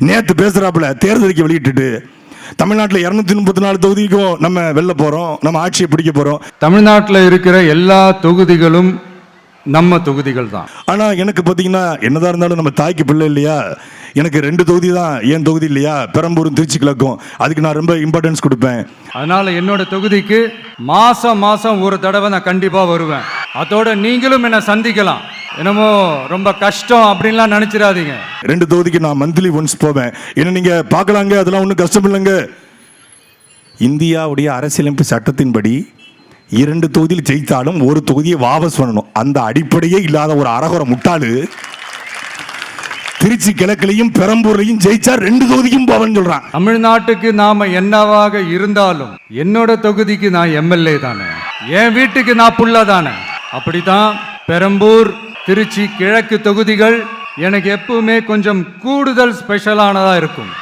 நேற்று பேசுறாப்புல தேர்தலுக்கு வெளியிட்டுட்டு தமிழ்நாட்டில் 234 தொகுதிக்கும் நம்ம வெளில போறோம், நம்ம ஆட்சியை பிடிக்க போறோம். தமிழ்நாட்டில் இருக்கிற எல்லா தொகுதிகளும் நம்ம தொகுதிகள் தான். ஆனா எனக்கு பார்த்தீங்கன்னா என்னதான் இருந்தாலும் நம்ம தாய்க்கு பிள்ளை இல்லையா, எனக்கு 2 தொகுதி தான் என் தொகுதி இல்லையா, பெரம்பூரும் திருச்சி கிழக்கும். அதுக்கு நான் ரொம்ப இம்பார்ட்டன்ஸ் கொடுப்பேன். அதனால என்னோட தொகுதிக்கு மாசம் ஒரு தடவை நான் கண்டிப்பா வருவேன். அதோட நீங்களும் என்ன சந்திக்கலாம். என்னமோ ரொம்ப கஷ்டம் அப்படின்லாம் நினைச்சிடாதீங்க. 2 தொகுதிக்கு நான் மந்த்லி ஒன்ஸ் போவேன். என்ன நீங்க பார்க்கலாங்க, அதெல்லாம் ஒன்றும் கஷ்டம் இல்லைங்க. இந்தியாவுடைய அரசியலமைப்பு சட்டத்தின்படி 2 தொகுதியில் ஜெயித்தாலும் ஒரு தொகுதியை வாபஸ் பண்ணணும். அந்த அடிப்படையே இல்லாத ஒரு அரகுர முட்டாளு திருச்சி கிழக்குலையும் பெரம்பூர்லையும் ஜெயிச்சா 2 தொகுதிக்கும் போவேன்னு சொல்றான். தமிழ்நாட்டுக்கு நாம என்னவாக இருந்தாலும் என்னோட தொகுதிக்கு நான் எம்எல்ஏ தானே, என் வீட்டுக்கு நான் புள்ள தானே. அப்படித்தான் பெரம்பூர் திருச்சி கிழக்கு தொகுதிகள் எனக்கு எப்பவுமே கொஞ்சம் கூடுதல் ஸ்பெஷலானதா இருக்கும்.